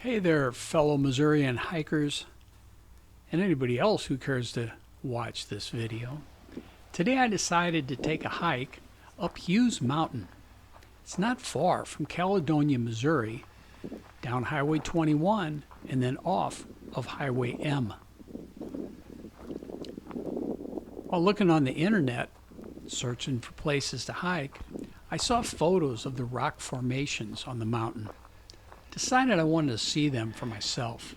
Hey there, fellow Missourian hikers, and anybody else who cares to watch this video. Today I decided to take a hike up Hughes Mountain. It's not far from Caledonia, Missouri, down Highway 21 and then off of Highway M. While looking on the internet, searching for places to hike, I saw photos of the rock formations on the mountain. Decided I wanted to see them for myself.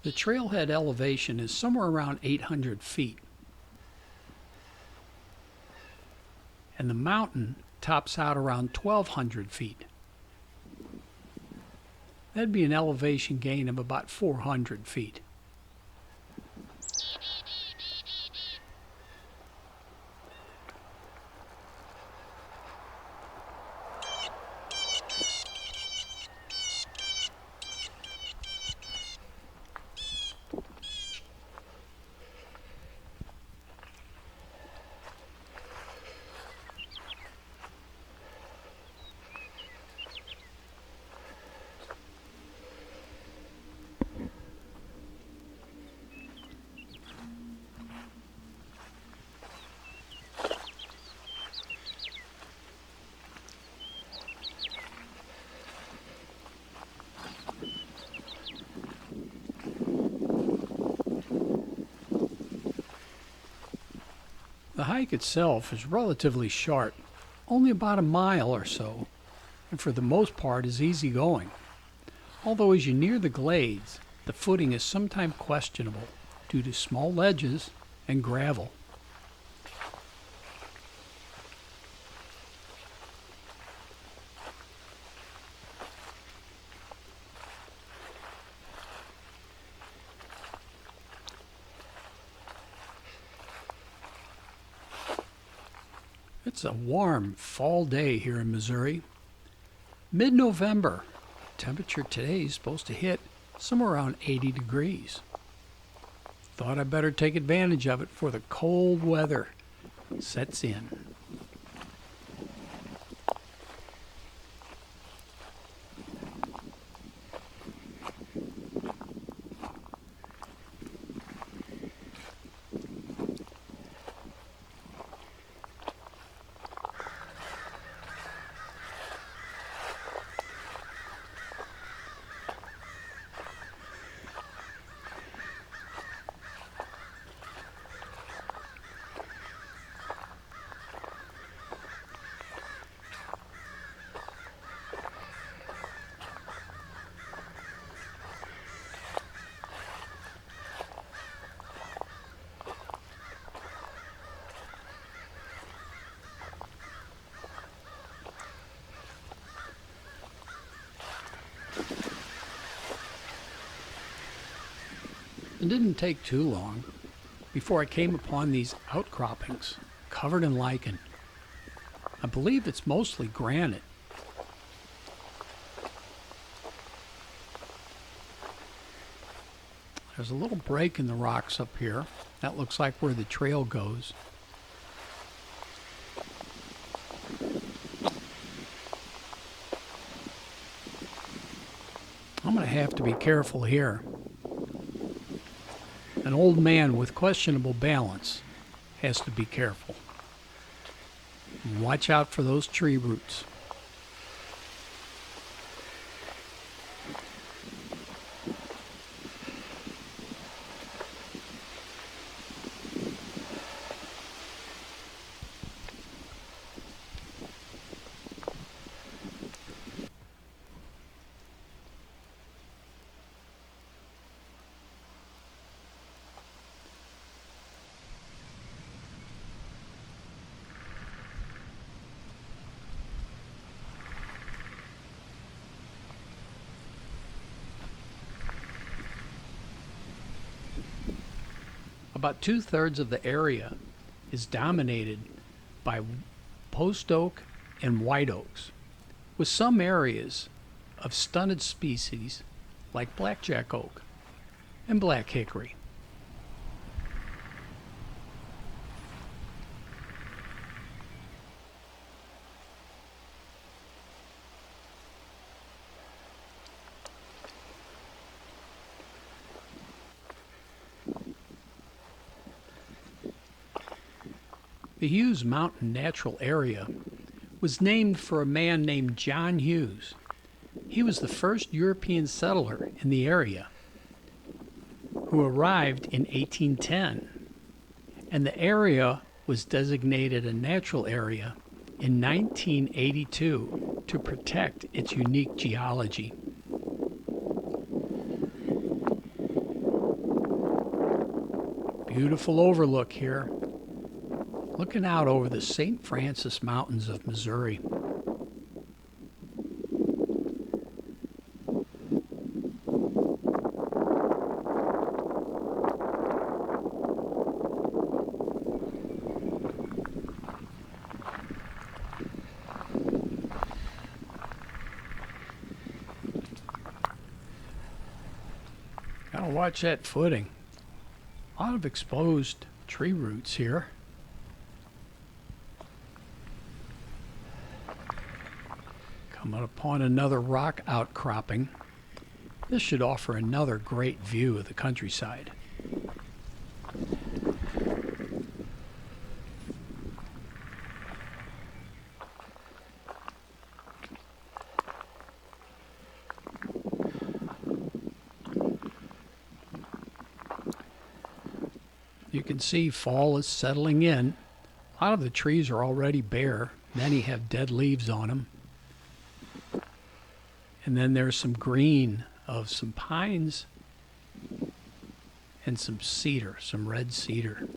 The trailhead elevation is somewhere around 800 feet. And the mountain tops out around 1,200 feet. That'd be an elevation gain of about 400 feet. The hike itself is relatively short, only about a mile or so, and for the most part is easy going. Although as you near the glades, the footing is sometimes questionable due to small ledges and gravel. It's a warm fall day here in Missouri. Mid-November. Temperature today is supposed to hit somewhere around 80 degrees. Thought I'd better take advantage of it before the cold weather sets in. It didn't take too long before I came upon these outcroppings covered in lichen. I believe it's mostly granite. There's a little break in the rocks up here. That looks like where the trail goes. I'm going to have to be careful here. An old man with questionable balance has to be careful. Watch out for those tree roots. About 2/3 of the area is dominated by post oak and white oaks, with some areas of stunted species like blackjack oak and black hickory. The Hughes Mountain Natural Area was named for a man named John Hughes. He was the first European settler in the area who arrived in 1810, and the area was designated a natural area in 1982 to protect its unique geology. Beautiful overlook here, looking out over the St. Francis Mountains of Missouri. Gotta watch that footing. A lot of exposed tree roots here. Coming upon another rock outcropping. This should offer another great view of the countryside. You can see fall is settling in. A lot of the trees are already bare. Many have dead leaves on them. And then there's some green of some pines and some cedar, some red cedar.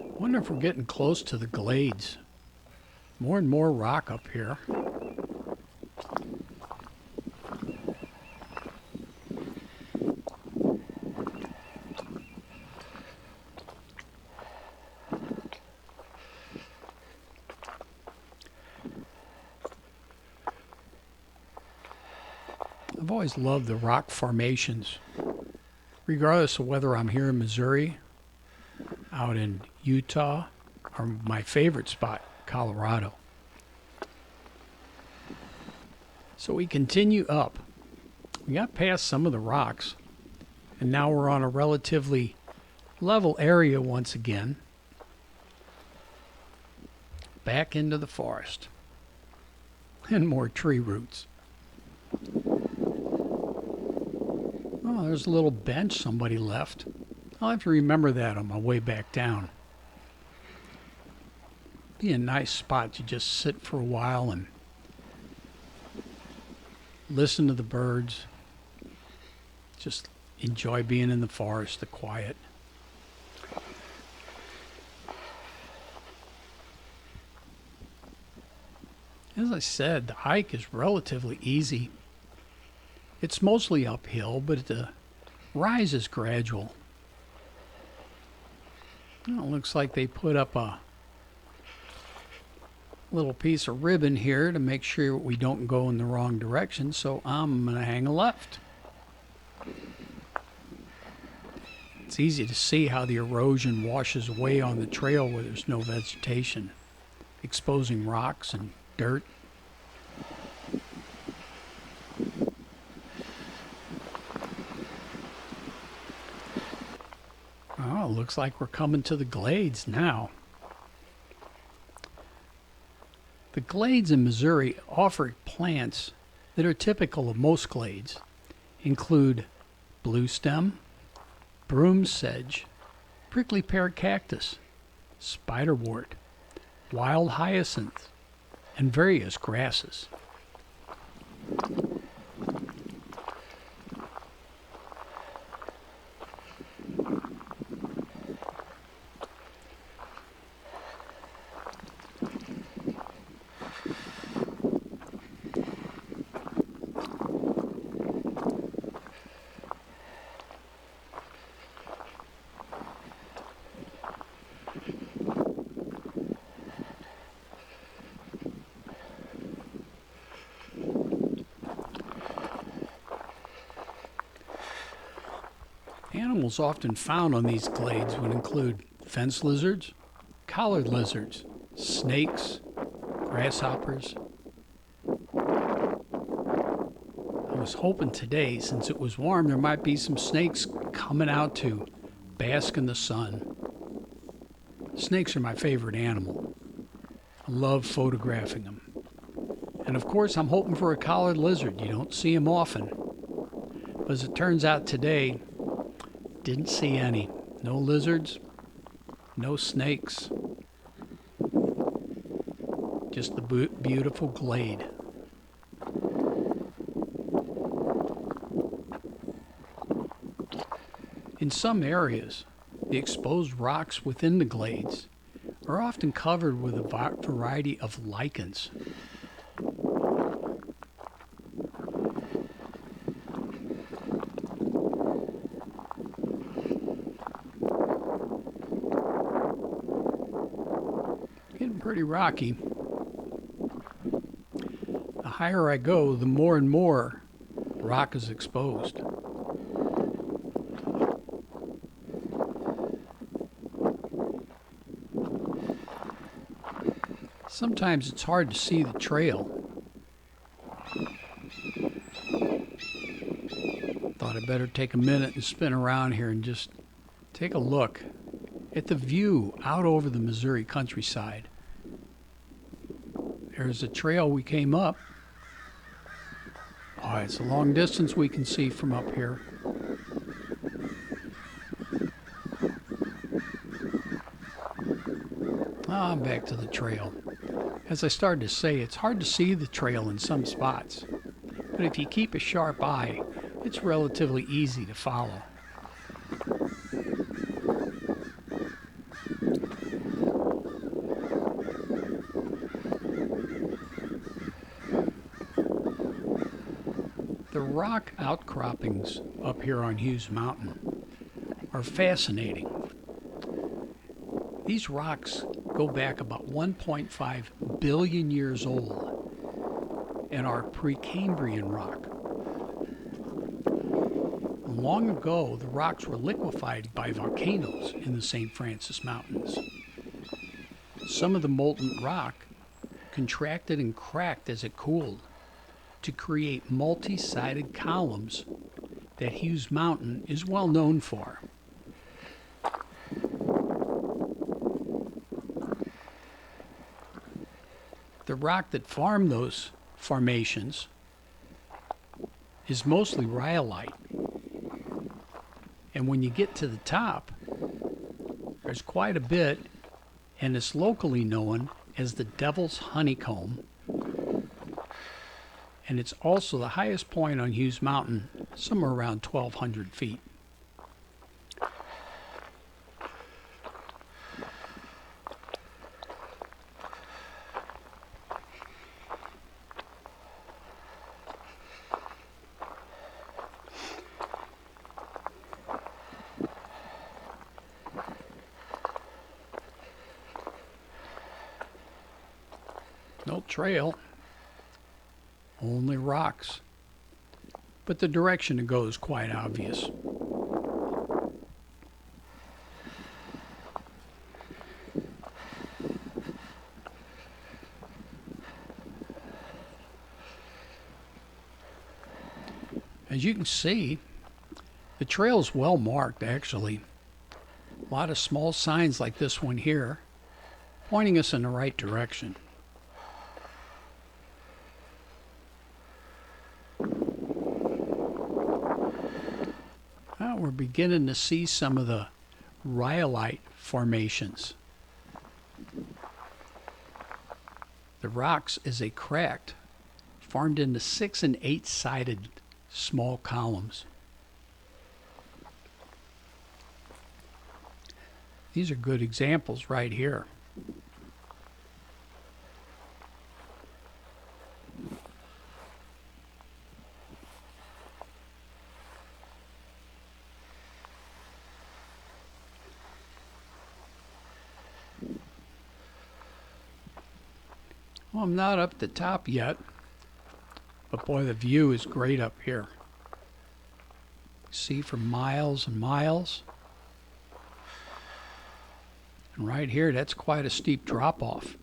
I wonder if we're getting close to the glades. More and more rock up here. I've always loved the rock formations, regardless of whether I'm here in Missouri, out in Utah, or my favorite spot, Colorado. So we continue up. We got past some of the rocks, and now we're on a relatively level area once again. Back into the forest. And more tree roots. Oh, there's a little bench somebody left. I'll have to remember that on my way back down. Be a nice spot to just sit for a while and listen to the birds. Just enjoy being in the forest, the quiet. As I said, the hike is relatively easy. It's mostly uphill, but the rise is gradual. Well, it looks like they put up a little piece of ribbon here to make sure we don't go in the wrong direction, so I'm going to hang a left. It's easy to see how the erosion washes away on the trail where there's no vegetation, exposing rocks and dirt. Oh, looks like we're coming to the glades now. The glades in Missouri offer plants that are typical of most glades, include bluestem, broom sedge, prickly pear cactus, spiderwort, wild hyacinth, and various grasses. Animals often found on these glades would include fence lizards, collared lizards, snakes, grasshoppers. I was hoping today, since it was warm, there might be some snakes coming out to bask in the sun. Snakes are my favorite animal. I love photographing them. And of course, I'm hoping for a collared lizard. You don't see them often. But as it turns out today, didn't see any. No lizards, no snakes. Just the beautiful glade. In some areas, the exposed rocks within the glades are often covered with a variety of lichens. Getting pretty rocky. The higher I go, the more and more rock is exposed. Sometimes it's hard to see the trail. Thought I'd better take a minute and spin around here and just take a look at the view out over the Missouri countryside. There's a trail we came up. Oh, it's a long distance we can see from up here. Back to the trail. As I started to say, it's hard to see the trail in some spots, but if you keep a sharp eye, it's relatively easy to follow. The rock outcroppings up here on Hughes Mountain are fascinating. These rocks go back about 1.5 billion years old and are Precambrian rock. Long ago, the rocks were liquefied by volcanoes in the St. Francis Mountains. Some of the molten rock contracted and cracked as it cooled to create multi-sided columns that Hughes Mountain is well known for. The rock that formed those formations is mostly rhyolite. And when you get to the top, there's quite a bit, and it's locally known as the Devils Honeycomb. And it's also the highest point on Hughes Mountain, somewhere around 1,200 feet. No trail, only rocks, but the direction it goes is quite obvious. As you can see, the trail is well marked actually. A lot of small signs like this one here pointing us in the right direction. We're beginning to see some of the rhyolite formations. The rocks as they cracked formed into 6- and 8-sided small columns. These are good examples right here. Well, I'm not up the top yet, but boy, the view is great up here. See for miles and miles. And right here, that's quite a steep drop off.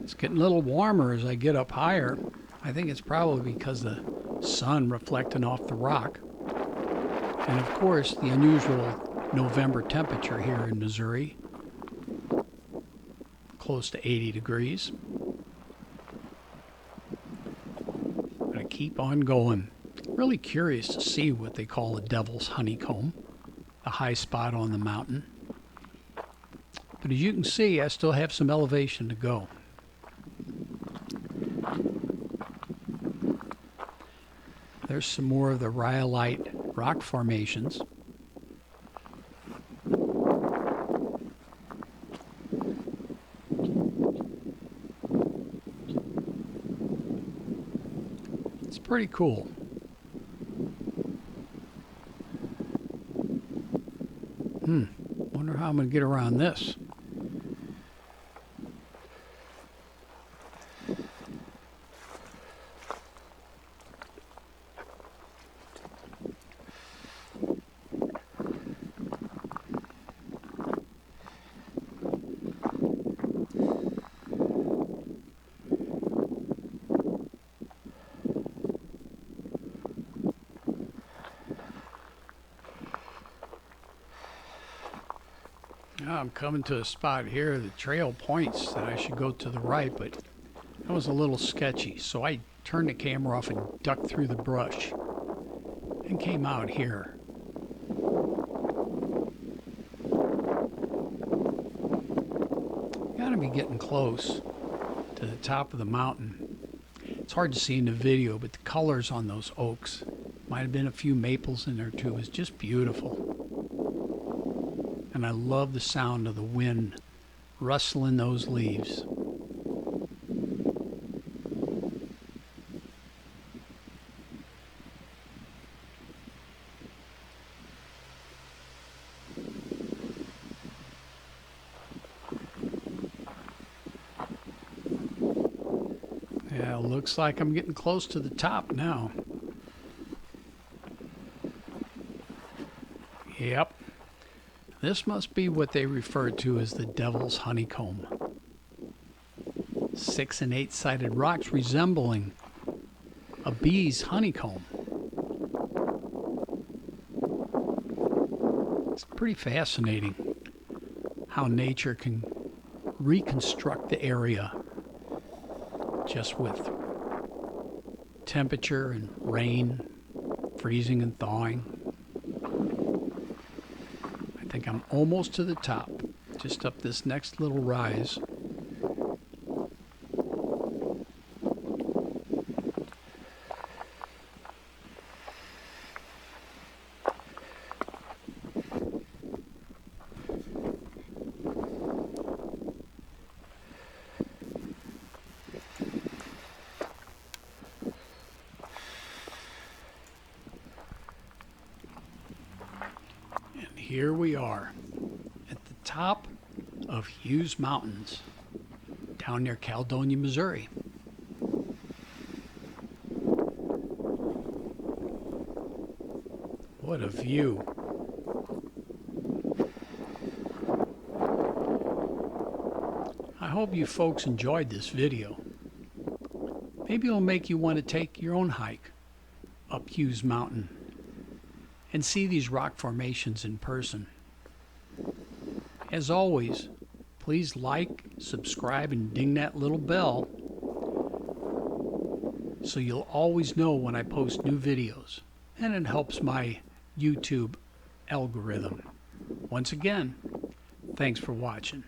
It's getting a little warmer as I get up higher. I think it's probably because the sun reflecting off the rock. And of course, the unusual November temperature here in Missouri, close to 80 degrees. I'm going to keep on going. Really curious to see what they call the Devil's Honeycomb, the high spot on the mountain. But as you can see, I still have some elevation to go. There's some more of the rhyolite rock formations. It's pretty cool. Wonder how I'm going to get around this. Now I'm coming to a spot here. The trail points that I should go to the right, but that was a little sketchy. So I turned the camera off and ducked through the brush and came out here. Gotta be getting close to the top of the mountain. It's hard to see in the video, but the colors on those oaks, might have been a few maples in there too, is just beautiful. And I love the sound of the wind rustling those leaves. Yeah, it looks like I'm getting close to the top now. Yep. This must be what they refer to as the Devil's Honeycomb. 6- and 8-sided rocks resembling a bee's honeycomb. It's pretty fascinating how nature can reconstruct the area just with temperature and rain, freezing and thawing. I think I'm almost to the top, just up this next little rise. Here we are at the top of Hughes Mountains down near Caledonia, Missouri. What a view. I hope you folks enjoyed this video. Maybe it'll make you want to take your own hike up Hughes Mountain and see these rock formations in person. As always, please like, subscribe, and ding that little bell so you'll always know when I post new videos, and it helps my YouTube algorithm. Once again, thanks for watching.